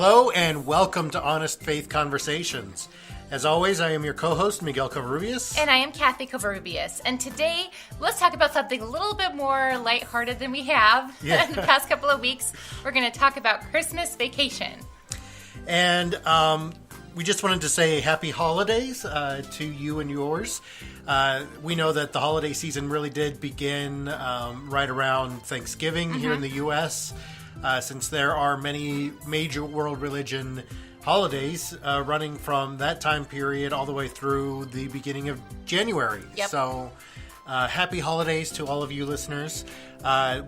Hello and welcome to Honest Faith Conversations. As always, I am your co-host, Miguel Covarrubias. And I am Kathy Covarrubias. And today, let's talk about something a little bit more lighthearted than we have in the past couple of weeks. We're going to talk about Christmas vacation. And we just wanted to say happy holidays to you and yours. We know that the holiday season really did begin right around Thanksgiving here in the U.S., since there are many major world religion holidays running from that time period all the way through the beginning of January. Yep. So happy holidays to all of you listeners.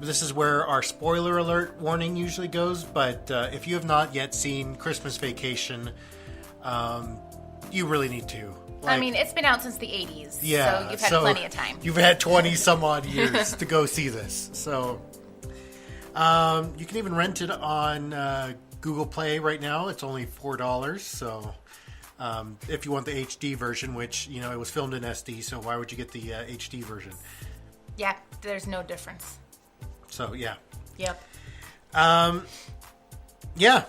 This is where our spoiler alert warning usually goes, but if you have not yet seen Christmas Vacation, you really need to. I mean, it's been out since the 80s, yeah, so you've had plenty of time. You've had 20 some odd years to go see this. So you can even rent it on Google Play right now. It's only $4. So if you want the HD version, which, you know, it was filmed in SD, so why would you get the HD version? Yeah, there's no difference. So, yeah. Yep. Yeah.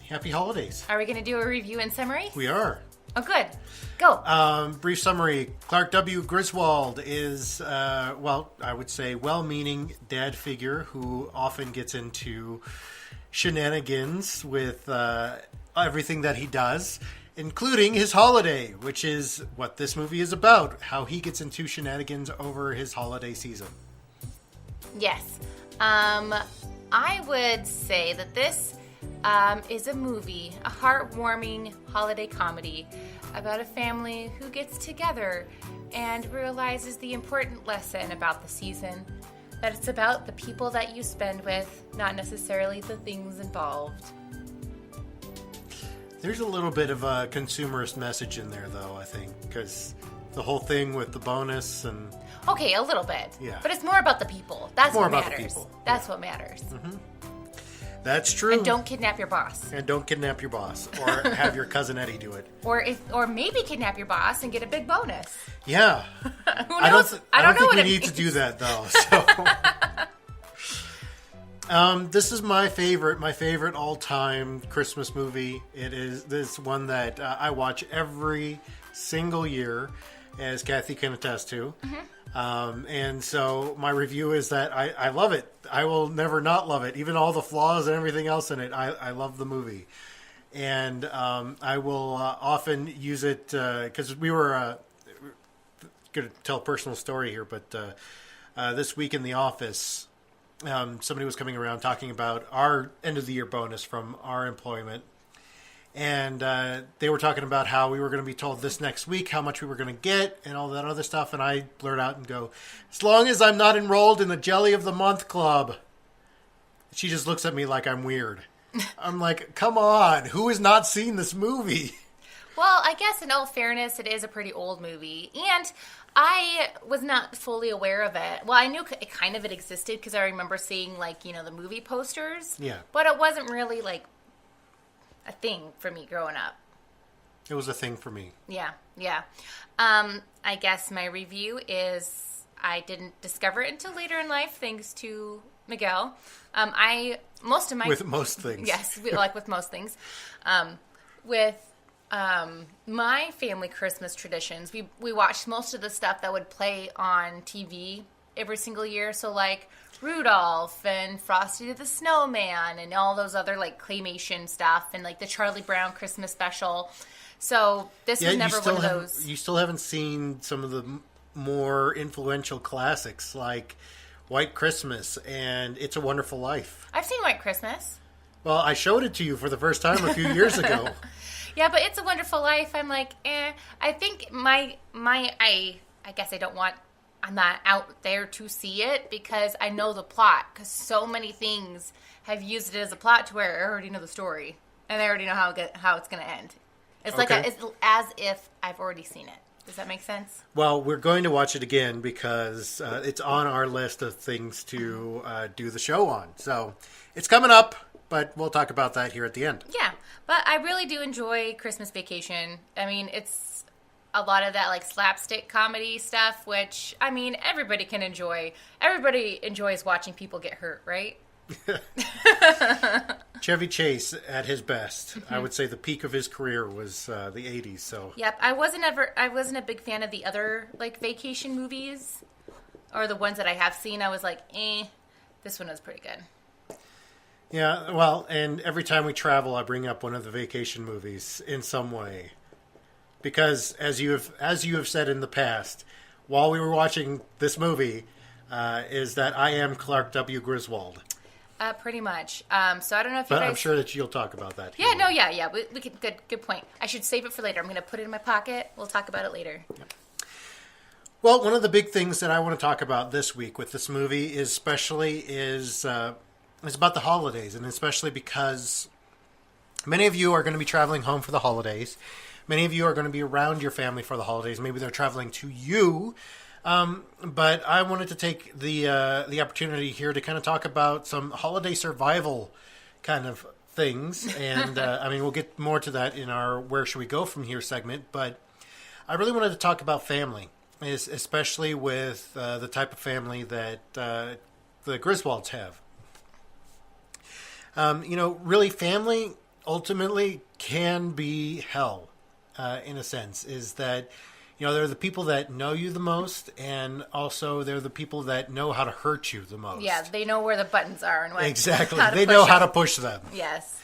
Happy holidays. Are we going to do a review and summary? We are. Oh, good. Go. Brief summary. Clark W. Griswold is, I would say, well-meaning dad figure who often gets into shenanigans with everything that he does, including his holiday, which is what this movie is about, how he gets into shenanigans over his holiday season. Yes. I would say that this is a movie, a heartwarming holiday comedy about a family who gets together and realizes the important lesson about the season, that it's about the people that you spend with, not necessarily the things involved. There's a little bit of a consumerist message in there, though, I think, because the whole thing with the bonus and... Okay, a little bit. Yeah. But it's more about the people. That's more what about matters. the people. That's what matters. Mm-hmm. That's true. And don't kidnap your boss. And don't kidnap your boss, or have your cousin Eddie do it. Or maybe kidnap your boss and get a big bonus. Yeah. Who knows? I don't think what we it need means. to do that, though. So, this is my favorite all-time Christmas movie. It is this one that I watch every single year, as Kathy can attest to. Mm-hmm. And so my review is that I love it. I will never not love it. Even all the flaws and everything else in it, I love the movie. And I will often use it because we were going to tell a personal story here, but this week in the office, somebody was coming around talking about our end-of-the-year bonus from our employment. And they were talking about how we were going to be told this next week how much we were going to get and all that other stuff. And I blurt out and go, as long as I'm not enrolled in the Jelly of the Month Club. She just looks at me like I'm weird. I'm like, come on, who has not seen this movie? Well, I guess in all fairness, it is a pretty old movie. And I was not fully aware of it. Well, I knew it existed because I remember seeing, the movie posters. Yeah. But it wasn't really, a thing for me growing up. It was a thing for me. Yeah. I guess my review is I didn't discover it until later in life, thanks to Miguel. With most things. Yes, with most things. With my family Christmas traditions, we watched most of the stuff that would play on TV every single year. So, Rudolph and Frosty the Snowman and all those other claymation stuff and the Charlie Brown Christmas special. So this was never one of those. You still haven't seen some of the more influential classics like White Christmas and It's a Wonderful Life. I've seen White Christmas. Well, I showed it to you for the first time a few years ago. Yeah, but It's a Wonderful Life, I'm like, I think I guess I'm not out there to see it because I know the plot. Because so many things have used it as a plot to where I already know the story and I already know how it's going to end. It's it's as if I've already seen it. Does that make sense? Well, we're going to watch it again because it's on our list of things to do the show on. So it's coming up, but we'll talk about that here at the end. Yeah, but I really do enjoy Christmas Vacation. I mean, it's a lot of that slapstick comedy stuff, which, I mean, everybody can enjoy. Everybody enjoys watching people get hurt, right? Chevy Chase at his best. I would say the peak of his career was the 80s. So Yep, I wasn't a big fan of the other like vacation movies, or the ones that I have seen. I was like, this one was pretty good. yeah, well, and every time we travel, I bring up one of the vacation movies in some way, because as you have said in the past, while we were watching this movie, is that I am Clark W. Griswold. Pretty much. So I don't know if you But guys... I'm sure that you'll talk about that. Yeah, no, yeah. We can, good point. I should save it for later. I'm going to put it in my pocket. We'll talk about it later. Yep. Well, one of the big things that I want to talk about this week with this movie is about the holidays, and especially because many of you are going to be traveling home for the holidays. Many of you are going to be around your family for the holidays. Maybe they're traveling to you. But I wanted to take the opportunity here to kind of talk about some holiday survival kind of things. And, I mean, we'll get more to that in our Where Should We Go From Here segment. But I really wanted to talk about family, especially with the type of family that the Griswolds have. Really, family ultimately can be hell, in a sense, is that... they're the people that know you the most, and also they're the people that know how to hurt you the most. Yeah, they know where the buttons are and exactly. How to they push know them. how to push them. Yes.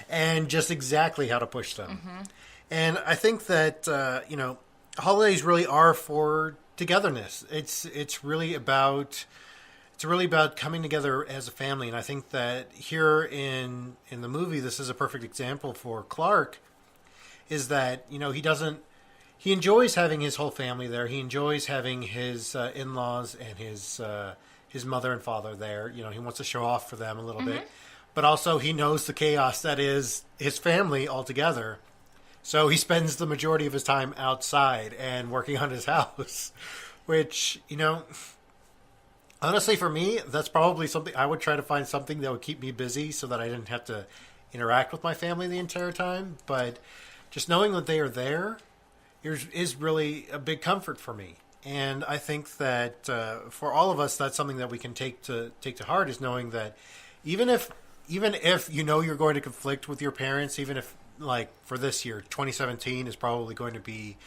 And just exactly how to push them. And I think that holidays really are for togetherness. It's really about coming together as a family. And I think that here in the movie, this is a perfect example for Clark. Is that he enjoys having his whole family there. He enjoys having his in-laws and his mother and father there. He wants to show off for them a little bit. But also he knows the chaos that is his family altogether. So he spends the majority of his time outside and working on his house. Which, honestly for me, that's probably something I would try to find something that would keep me busy so that I didn't have to interact with my family the entire time. But just knowing that they are there is really a big comfort for me. And I think that for all of us, that's something that we can take to heart, is knowing that even if you're going to conflict with your parents, even if, like, for this year, 2017 is probably going to be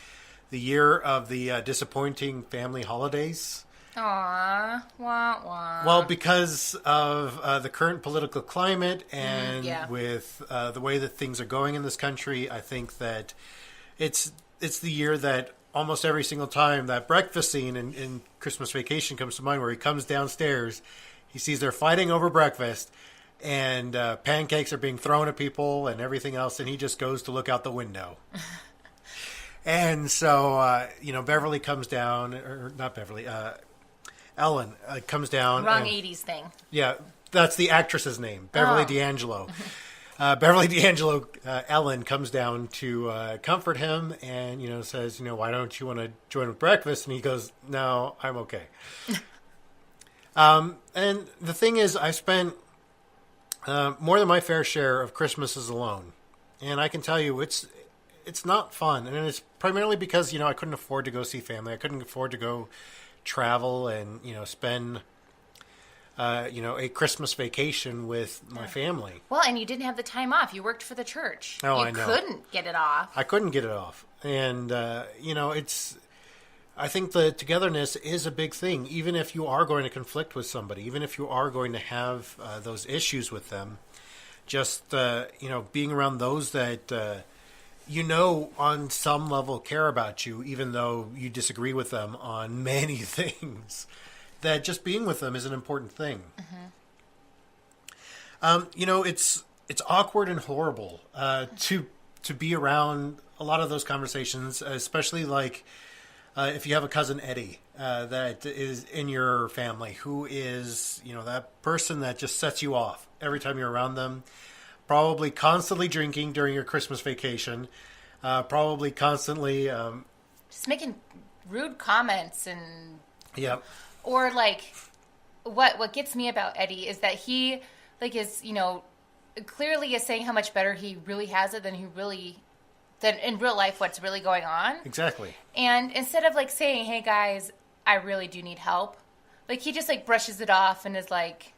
the year of the disappointing family holidays. Aww, wah, wah. Well, because of the current political climate and with the way that things are going in this country, I think that it's the year that almost every single time that breakfast scene in Christmas Vacation comes to mind, where he comes downstairs, he sees they're fighting over breakfast, and pancakes are being thrown at people and everything else, and he just goes to look out the window. And so, Beverly comes down, or not Beverly, Ellen comes down. Wrong 80s thing. Yeah, that's the actress's name, Beverly D'Angelo. Beverly D'Angelo, Ellen, comes down to comfort him and, says, why don't you want to join with breakfast? And he goes, no, I'm okay. And the thing is, I spent more than my fair share of Christmases alone. And I can tell you, it's not fun. And it's primarily because, I couldn't afford to go see family. I couldn't afford to go travel and, spend... a Christmas vacation with my family. Well, and you didn't have the time off. You worked for the church. Oh, you I know. couldn't get it off. I couldn't get it off. And, I think the togetherness is a big thing, even if you are going to conflict with somebody, even if you are going to have those issues with them. Just, being around those that, on some level care about you, even though you disagree with them on many things. That just being with them is an important thing. It's awkward and horrible to be around a lot of those conversations, especially like if you have a cousin Eddie that is in your family, who is that person that just sets you off every time you're around them. Probably constantly drinking during your Christmas vacation. Probably constantly just making rude comments and yeah. Or, what gets me about Eddie is that he, is, clearly is saying how much better he really has it than in real life what's really going on. Exactly. And instead of, saying, hey, guys, I really do need help, he just, brushes it off and is like,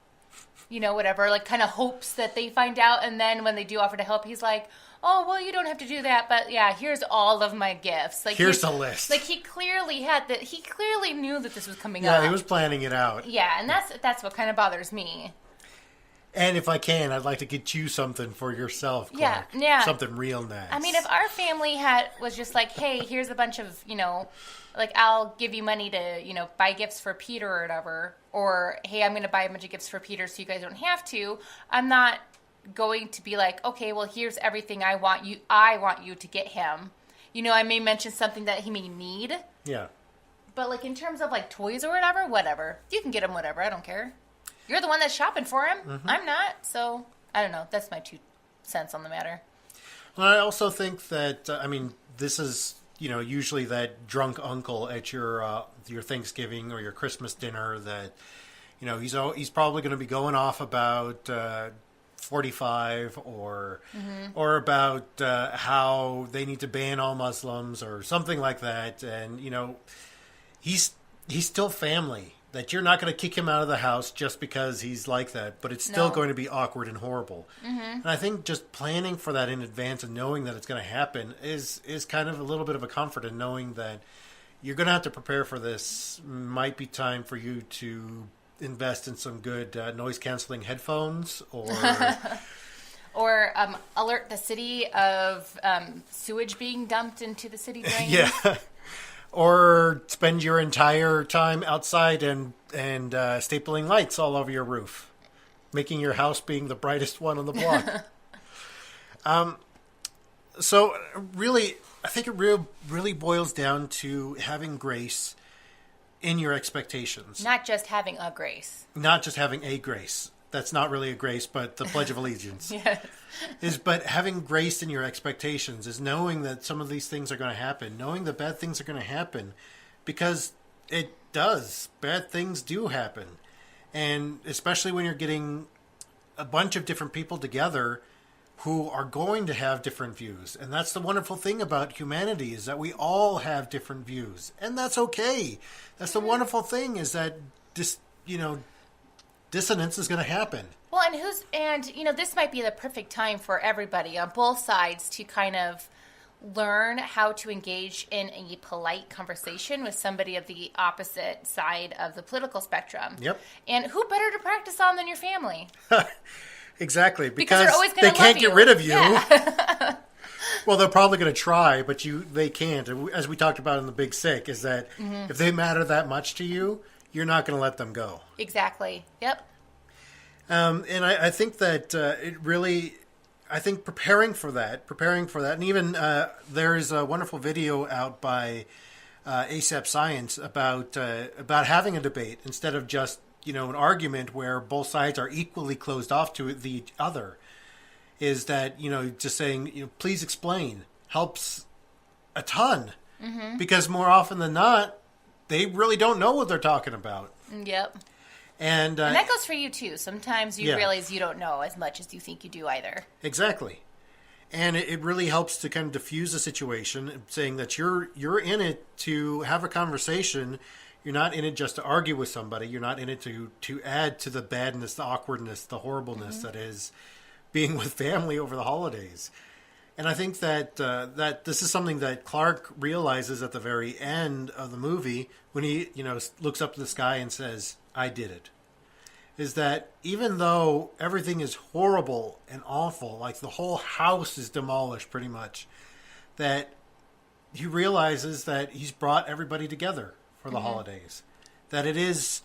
whatever, like kind of hopes that they find out. And then when they do offer to help, he's like, oh, well, you don't have to do that. But yeah, here's all of my gifts. Like here's the list. Like he clearly knew that this was coming up. Yeah, he was planning it out. Yeah, and that's what kind of bothers me. And if I can, I'd like to get you something for yourself, Clark. Yeah. Something real nice. I mean, if our family was just like, hey, here's a bunch of, like I'll give you money to, buy gifts for Peter or whatever, or hey, I'm going to buy a bunch of gifts for Peter so you guys don't have to. I'm not going to be like, okay, well, here's everything I want you to get him. I may mention something that he may need. Yeah. But like in terms of like toys or whatever. You can get him whatever. I don't care. You're the one that's shopping for him. Mm-hmm. I'm not. So, I don't know. That's my 2 cents on the matter. Well, I also think that, this is, usually that drunk uncle at your Thanksgiving or your Christmas dinner that, he's probably going to be going off about 45 or about how they need to ban all Muslims or something like that. And, he's still family. That you're not going to kick him out of the house just because he's like that, but it's still going to be awkward and horrible. Mm-hmm. And I think just planning for that in advance and knowing that it's going to happen is kind of a little bit of a comfort in knowing that you're going to have to prepare for this. Might be time for you to invest in some good noise-canceling headphones or... Or alert the city of sewage being dumped into the city drains. Yeah. Or spend your entire time outside and stapling lights all over your roof, making your house being the brightest one on the block. So really, I think it really boils down to having grace in your expectations. Not just having a grace. Not just having a grace. That's not really a grace, but the Pledge of Allegiance. Yes. But having grace in your expectations is knowing that some of these things are going to happen, knowing that bad things are going to happen, because it does. Bad things do happen. And especially when you're getting a bunch of different people together who are going to have different views. And that's the wonderful thing about humanity is that we all have different views. And that's okay. That's the wonderful thing is that dissonance is going to happen. Well, and this might be the perfect time for everybody on both sides to kind of learn how to engage in a polite conversation with somebody of the opposite side of the political spectrum. Yep. And who better to practice on than your family? Exactly, because they're always they can't get rid of you. Yeah. Well, they're probably going to try, but they can't. As we talked about in The Big Sick, is that if they matter that much to you, you're not going to let them go. Exactly. Yep. And I think that preparing for that, and even there's a wonderful video out by ASAP Science about having a debate instead of just an argument where both sides are equally closed off to the other. Is that just saying please explain helps a ton because more often than not they really don't know what they're talking about. Yep. And that goes for you, too. Sometimes you realize you don't know as much as you think you do either. Exactly. And it really helps to kind of diffuse the situation, saying that you're in it to have a conversation. You're not in it just to argue with somebody. You're not in it to add to the badness, the awkwardness, the horribleness that is being with family over the holidays. And I think that that this is something that Clark realizes at the very end of the movie when he looks up to the sky and says, I did it, is that even though everything is horrible and awful, like the whole house is demolished pretty much, that he realizes that he's brought everybody together for the holidays, that it is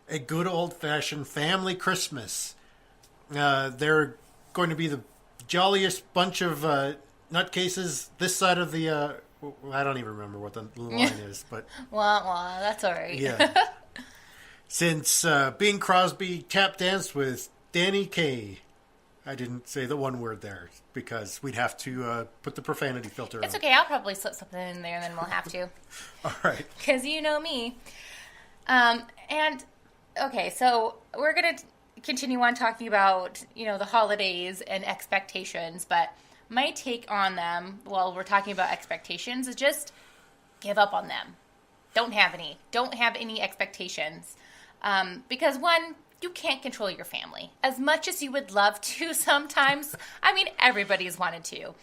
a good old-fashioned family Christmas. They're going to be the jolliest bunch of nutcases this side of the... I don't even remember what the line is, but... Well, that's all right. Yeah. Since Bing Crosby tap danced with Danny Kaye. I didn't say the one word there because we'd have to put the profanity filter on. It's okay. I'll probably slip something in there and then we'll have to. All right. Because you know me. Okay, so we're going to continue on talking about, the holidays and expectations, but my take on them while we're talking about expectations is just give up on them. Don't have any. Don't have any expectations. Because one, you can't control your family as much as you would love to sometimes. I mean, everybody's wanted to.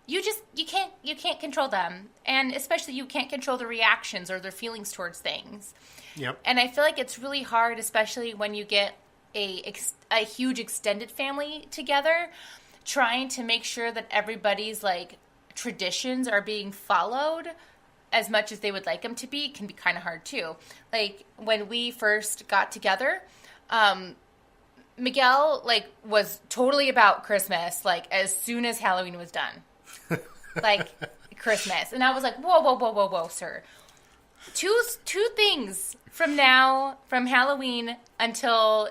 You can't control them, and especially you can't control their reactions or their feelings towards things. Yep. And I feel like it's really hard, especially when you get a huge extended family together, trying to make sure that everybody's like traditions are being followed as much as they would like them to be can be kind of hard too. Like when we first got together, Miguel like was totally about Christmas like as soon as Halloween was done. Like Christmas. And I was like, whoa, sir. Two things from Halloween until,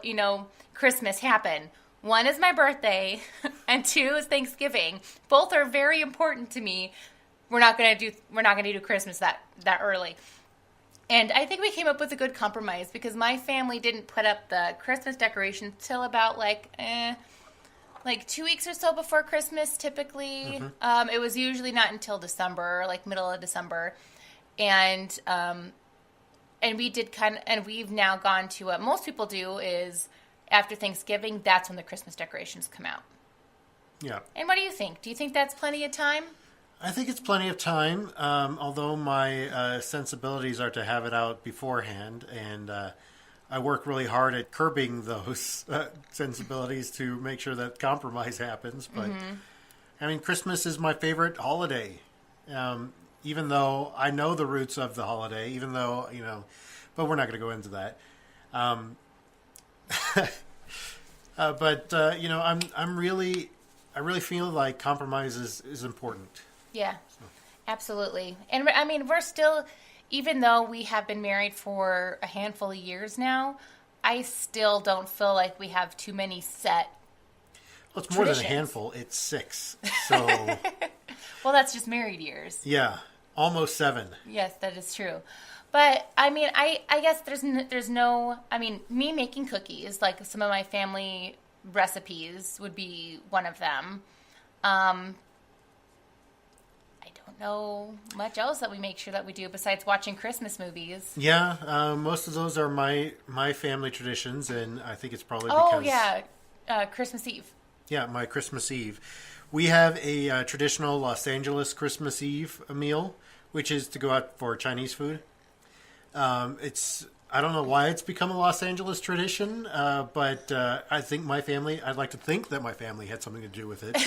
Christmas happen. One is my birthday, and 2 is Thanksgiving. Both are very important to me. We're not gonna do Christmas that early. And I think we came up with a good compromise because my family didn't put up the Christmas decorations till about like 2 weeks or so before Christmas, typically. Mm-hmm. It was usually not until December, like middle of December. And we did and we've now gone to what most people do is after Thanksgiving, that's when the Christmas decorations come out. Yeah. And what do you think? Do you think that's plenty of time? I think it's plenty of time, although my sensibilities are to have it out beforehand, and I work really hard at curbing those sensibilities to make sure that compromise happens. But, I mean, Christmas is my favorite holiday, even though I know the roots of the holiday, even though, but we're not going to go into that. I really feel like compromise is important. Yeah, absolutely. And I mean, we're still, even though we have been married for a handful of years now, I still don't feel like we have too many set Well, it's more than a handful. It's 6. So, well, that's just married years. Yeah, almost 7. Yes, that is true. But, I mean, I guess there's no, I mean, me making cookies, like some of my family recipes would be one of them. I don't know much else that we make sure that we do besides watching Christmas movies. Yeah, most of those are my family traditions, and I think it's probably because... Oh, yeah, Christmas Eve. Yeah, my Christmas Eve. We have a traditional Los Angeles Christmas Eve meal, which is to go out for Chinese food. I don't know why it's become a Los Angeles tradition, but I think I'd like to think that my family had something to do with it.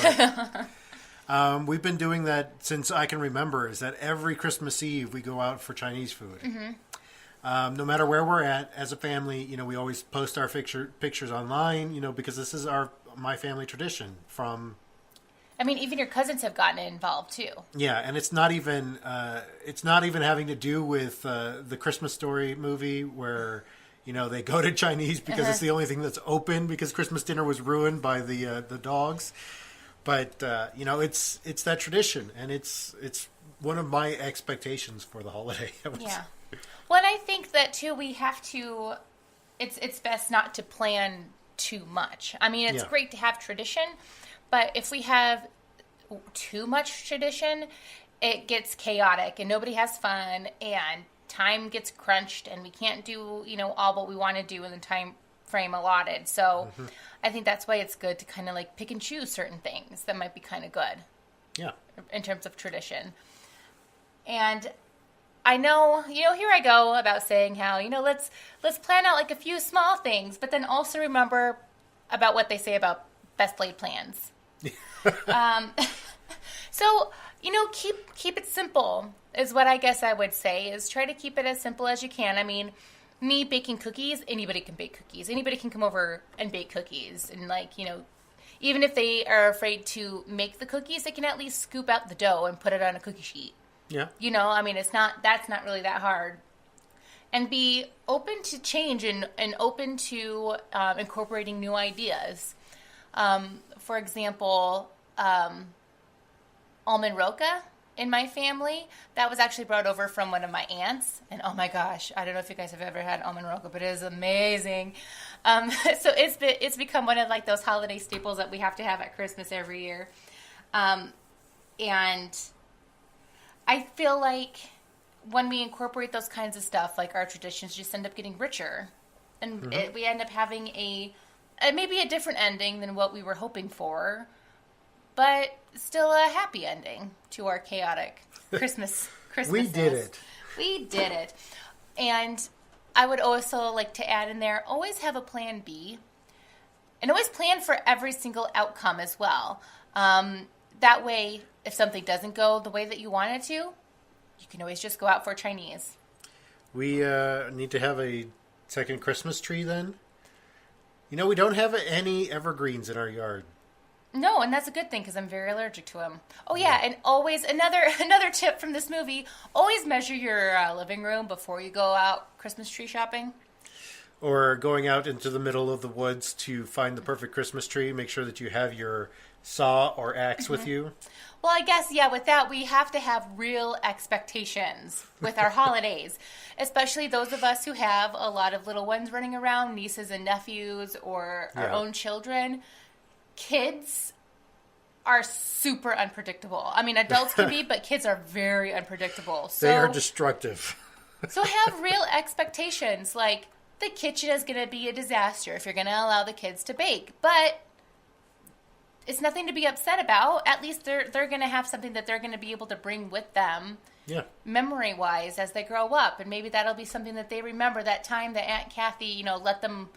But, we've been doing that since I can remember, is that every Christmas Eve we go out for Chinese food. Mm-hmm. No matter where we're at, as a family, we always post our pictures online, because this is my family tradition from... I mean, even your cousins have gotten involved too. Yeah, and it's not even having to do with the Christmas Story movie where they go to Chinese because it's the only thing that's open because Christmas dinner was ruined by the dogs. But it's that tradition, and it's one of my expectations for the holiday. Yeah. Well, and I think that too we have to. It's best not to plan too much. I mean, it's great to have tradition. But if we have too much tradition, it gets chaotic and nobody has fun and time gets crunched and we can't do, all what we want to do in the time frame allotted. So I think that's why it's good to kind of like pick and choose certain things that might be kind of good. Yeah. In terms of tradition. And I know, here I go about saying how, let's plan out like a few small things, but then also remember about what they say about best laid plans. So, keep it simple is what I guess I would say, is try to keep it as simple as you can. I mean, me baking cookies, anybody can bake cookies. Anybody can come over and bake cookies. And even if they are afraid to make the cookies, they can at least scoop out the dough and put it on a cookie sheet. Yeah. I mean, that's not really that hard. And be open to change and open to incorporating new ideas. For example, almond roca in my family, that was actually brought over from one of my aunts. And oh my gosh, I don't know if you guys have ever had almond roca, but it is amazing. So it's become one of like those holiday staples that we have to have at Christmas every year. And I feel like when we incorporate those kinds of stuff, like our traditions just end up getting richer. and we end up having maybe a different ending than what we were hoping for, but still a happy ending to our chaotic Christmas. We did it. We did it. And I would also like to add in there, always have a plan B. And always plan for every single outcome as well. That way, if something doesn't go the way that you want it to, you can always just go out for Chinese. We need to have a second Christmas tree then. You know, we don't have any evergreens in our yard. No, and that's a good thing because I'm very allergic to them. Oh yeah, and always another tip from this movie: always measure your living room before you go out Christmas tree shopping. Or going out into the middle of the woods to find the perfect Christmas tree. Make sure that you have your saw or axe with you. Well, I guess, yeah, with that, we have to have real expectations with our holidays, especially those of us who have a lot of little ones running around, nieces and nephews, or our own children. Kids are super unpredictable. I mean, adults can be, but kids are very unpredictable. So, they are destructive. So have real expectations, like the kitchen is going to be a disaster if you're going to allow the kids to bake, but it's nothing to be upset about. At least they're going to have something that they're going to be able to bring with them, memory-wise, as they grow up. And maybe that'll be something that they remember, that time that Aunt Kathy, let them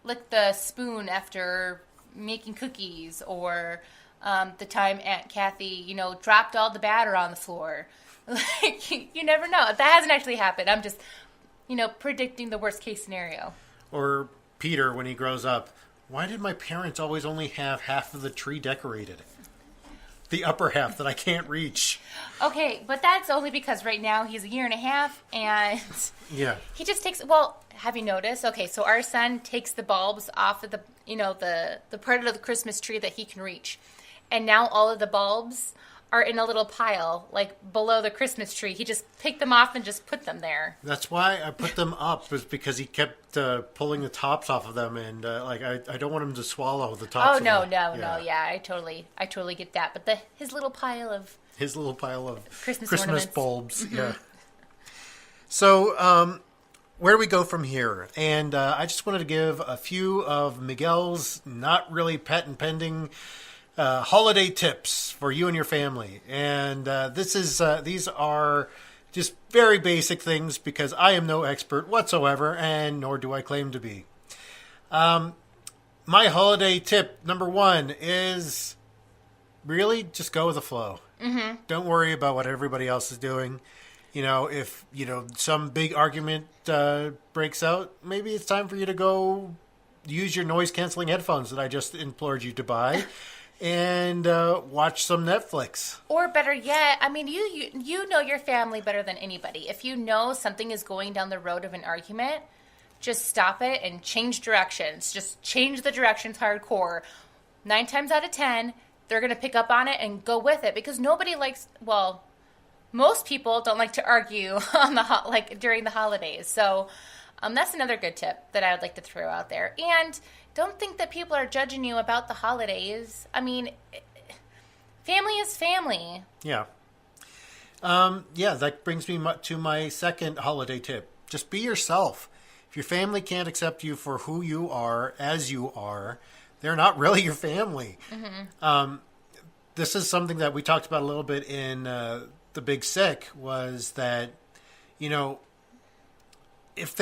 lick the spoon after making cookies, or the time Aunt Kathy, dropped all the batter on the floor. Like, you never know. That hasn't actually happened. I'm just, predicting the worst-case scenario. Or Peter, when he grows up, why did my parents always only have half of the tree decorated? The upper half that I can't reach. Okay, but that's only because right now he's a year and a half, and he just takes. Well, have you noticed? Okay, so our son takes the bulbs off of the part of the Christmas tree that he can reach, and now all of the bulbs are in a little pile, like below the Christmas tree. He just picked them off and just put them there. That's why I put them up, was because he kept pulling the tops off of them, and I don't want him to swallow the tops. Oh no, yeah, I totally get that. But his little pile of Christmas bulbs, yeah. So where do we go from here? And I just wanted to give a few of Miguel's not really patent pending holiday tips for you and your family. And these are just very basic things because I am no expert whatsoever, and nor do I claim to be. My holiday tip number 1 is really just go with the flow. Mm-hmm. Don't worry about what everybody else is doing. If some big argument breaks out, maybe it's time for you to go use your noise canceling headphones that I just implored you to buy. And watch some Netflix. Or better yet, I mean, you know your family better than anybody. If you know something is going down the road of an argument, just stop it and change directions. Just change the directions hardcore. 9 times out of 10, they're going to pick up on it and go with it. Because nobody likes, most people don't like to argue during the holidays. So that's another good tip that I would like to throw out there. And don't think that people are judging you about the holidays. I mean, family is family. Yeah. That brings me to my second holiday tip. Just be yourself. If your family can't accept you for who you are, as you are, they're not really your family. Mm-hmm. This is something that we talked about a little bit in The Big Sick, was that, if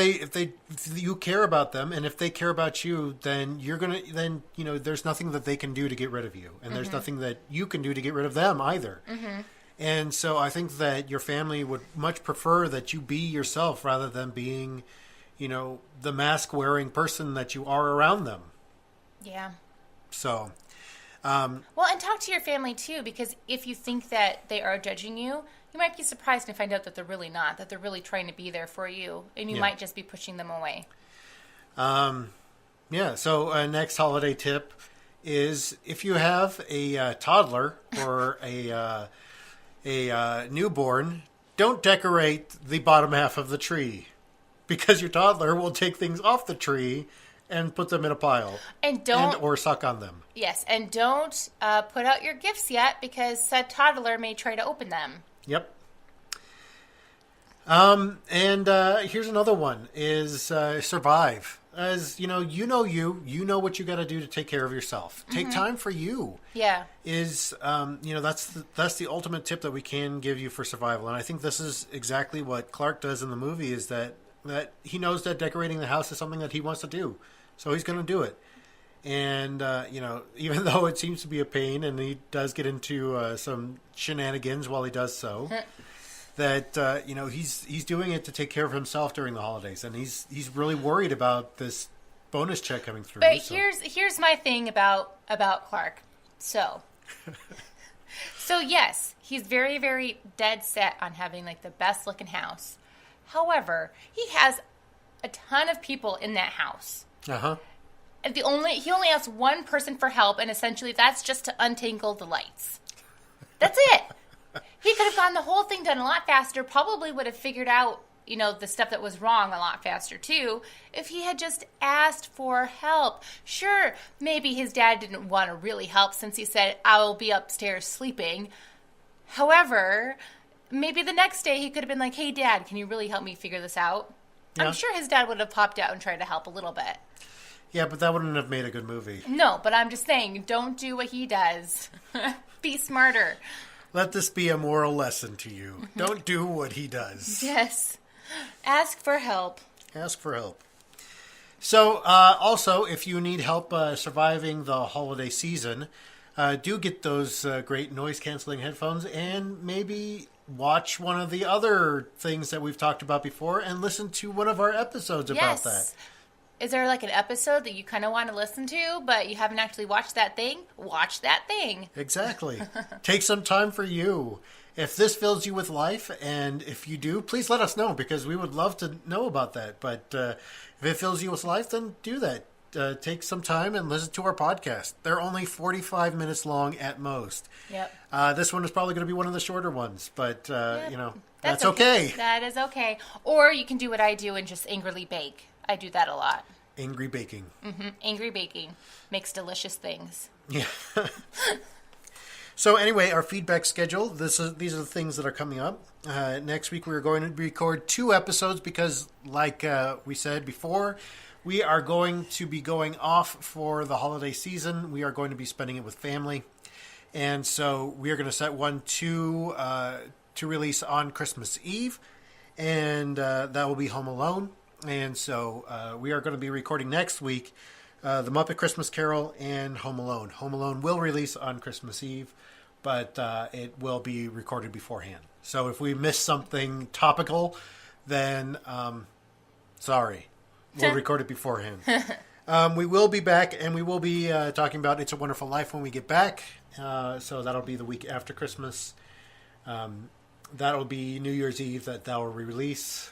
you care about them, and if they care about you, then there's nothing that they can do to get rid of you, and there's nothing that you can do to get rid of them either. Mm-hmm. And so I think that your family would much prefer that you be yourself rather than being, the mask wearing person that you are around them. Yeah. So. And talk to your family too, because if you think that they are judging you, you might be surprised to find out that they're really not, that they're really trying to be there for you, and you might just be pushing them away. So next holiday tip is, if you have a toddler or a newborn, don't decorate the bottom half of the tree, because your toddler will take things off the tree and put them in a pile, or suck on them. Yes, and don't put out your gifts yet, because said toddler may try to open them. Yep. Here's another one: is survive. as you know what you got to do to take care of yourself. Take time for you. Yeah. That's the ultimate tip that we can give you for survival. And I think this is exactly what Clark does in the movie, is that he knows that decorating the house is something that he wants to do. So he's going to do it. And, even though it seems to be a pain, and he does get into some shenanigans while he does so, that, he's doing it to take care of himself during the holidays. And he's really worried about this bonus check coming through. But here's my thing about Clark. So yes, he's very, very dead set on having like the best looking house. However, he has a ton of people in that house. Uh-huh. He only asks one person for help, and essentially that's just to untangle the lights. That's it. He could have gotten the whole thing done a lot faster, probably would have figured out, the stuff that was wrong a lot faster too, if he had just asked for help. Sure, maybe his dad didn't want to really help since he said, I will be upstairs sleeping. However, maybe the next day he could have been like, hey, Dad, can you really help me figure this out? Yeah. I'm sure his dad would have popped out and tried to help a little bit. Yeah, but that wouldn't have made a good movie. No, but I'm just saying, don't do what he does. Be smarter. Let this be a moral lesson to you. Don't do what he does. Yes. Ask for help. Ask for help. So, also, if you need help surviving the holiday season, do get those great noise-canceling headphones, and maybe watch one of the other things that we've talked about before and listen to one of our episodes about that. Is there like an episode that you kind of want to listen to, but you haven't actually watched that thing? Watch that thing. Exactly. Take some time for you. If this fills you with life, and if you do, please let us know, because we would love to know about that. But if it fills you with life, then do that. Take some time and listen to our podcast. They're only 45 minutes long at most. Yep. This one is probably going to be one of the shorter ones, but, yep. That's okay. That is okay. Or you can do what I do and just angrily bake. I do that a lot. Angry baking. Mm-hmm. Angry baking makes delicious things. Yeah. So anyway, our feedback schedule. These are the things that are coming up. Next week we're going to record 2 episodes because, like we said before, we are going to be going off for the holiday season. We are going to be spending it with family. And so we are going to set one to release on Christmas Eve. And that will be Home Alone. And so we are going to be recording next week The Muppet Christmas Carol and Home Alone. Home Alone will release on Christmas Eve, but it will be recorded beforehand. So if we miss something topical, then sorry. We'll record it beforehand. We will be back, and we will be talking about It's a Wonderful Life when we get back. So that'll be the week after Christmas. That'll be New Year's Eve that will release.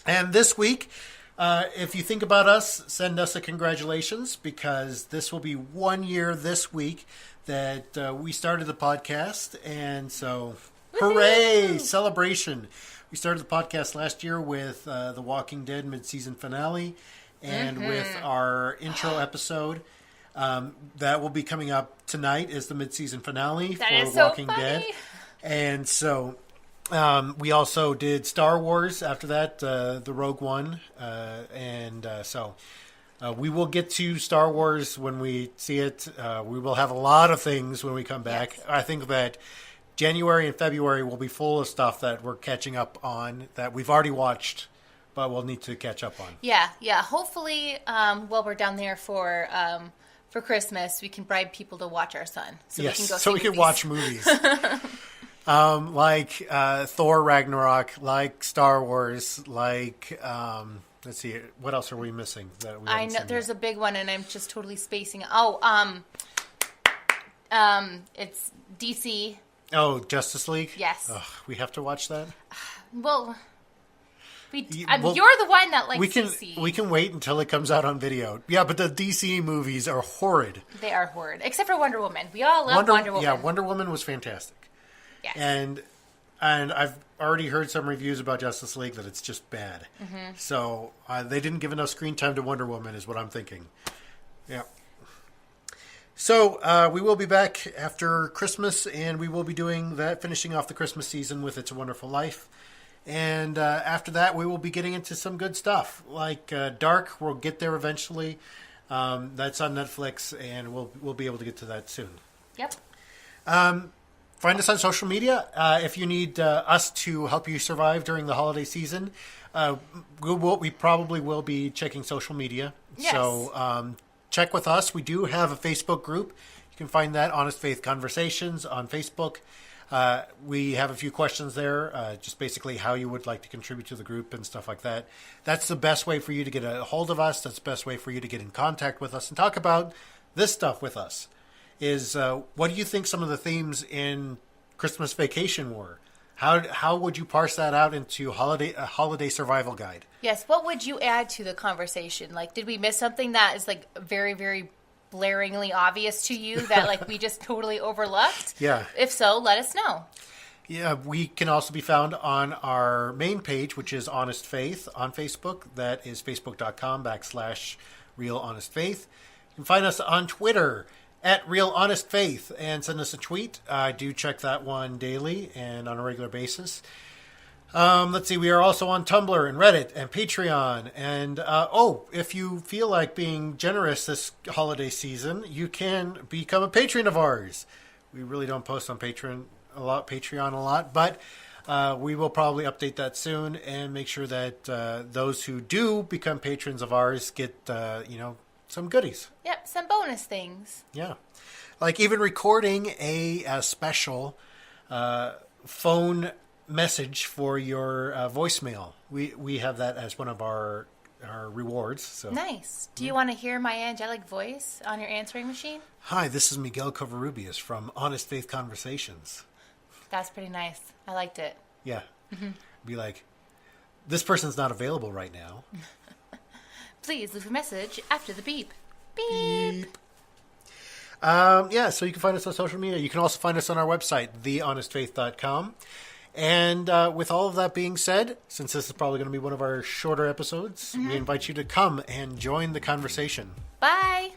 And this week, if you think about us, send us a congratulations, because this will be 1 year this week that we started the podcast. And so, hooray! Celebration. We started the podcast last year with The Walking Dead mid-season finale and with our intro episode. That will be coming up tonight is the mid-season finale for Walking Dead. And so... we also did Star Wars after that, the Rogue One, so we will get to Star Wars when we see it. We will have a lot of things when we come back. Yes. I think that January and February will be full of stuff that we're catching up on that we've already watched, but we'll need to catch up on. Yeah. Hopefully, while we're down there for Christmas, we can bribe people to watch our son, so we can go. So we can watch movies. Like Thor Ragnarok, like Star Wars, like let's see, what else are we missing? That we I know there's yet? A big one, and I'm just totally spacing. It's DC. Oh, Justice League. Yes. Ugh, we have to watch that. Well, you're the one that likes DC. We can wait until it comes out on video. Yeah, but the DC movies are horrid. They are horrid, except for Wonder Woman. We all love Wonder Woman. Yeah, Wonder Woman was fantastic. Yes. And I've already heard some reviews about Justice League that it's just bad. Mm-hmm. So they didn't give enough screen time to Wonder Woman is what I'm thinking. Yeah. So we will be back after Christmas, and we will be doing that, finishing off the Christmas season with It's a Wonderful Life. And after that, we will be getting into some good stuff. Like Dark, we'll get there eventually. That's on Netflix, and we'll be able to get to that soon. Yep. Find us on social media. If you need us to help you survive during the holiday season, we probably will be checking social media. Yes. So check with us. We do have a Facebook group. You can find that Honest Faith Conversations on Facebook. We have a few questions there, just basically how you would like to contribute to the group and stuff like that. That's the best way for you to get a hold of us. That's the best way for you to get in contact with us and talk about this stuff with us. Is what do you think some of the themes in Christmas Vacation were? How would you parse that out into a holiday survival guide? Yes. What would you add to the conversation? Like, did we miss something that is like very, very blaringly obvious to you that like we just totally overlooked? Yeah. If so, let us know. Yeah, we can also be found on our main page, which is Honest Faith on Facebook. That is facebook.com/Real Honest Faith. You can find us on Twitter at Real Honest Faith and send us a tweet. I do check that one daily and on a regular basis. Let's see, we are also on Tumblr and Reddit and Patreon. And, if you feel like being generous this holiday season, you can become a patron of ours. We really don't post on Patreon a lot, but we will probably update that soon and make sure that those who do become patrons of ours get, some goodies. Yep, some bonus things. Yeah. Like even recording a special phone message for your voicemail. We have that as one of our rewards. So Nice. Do you want to hear my angelic voice on your answering machine? Hi, this is Miguel Covarrubias from Honest Faith Conversations. That's pretty nice. I liked it. Yeah. Be like, this person's not available right now. Please leave a message after the beep. Beep. So you can find us on social media. You can also find us on our website, thehonestfaith.com. And with all of that being said, since this is probably going to be one of our shorter episodes, we invite you to come and join the conversation. Bye.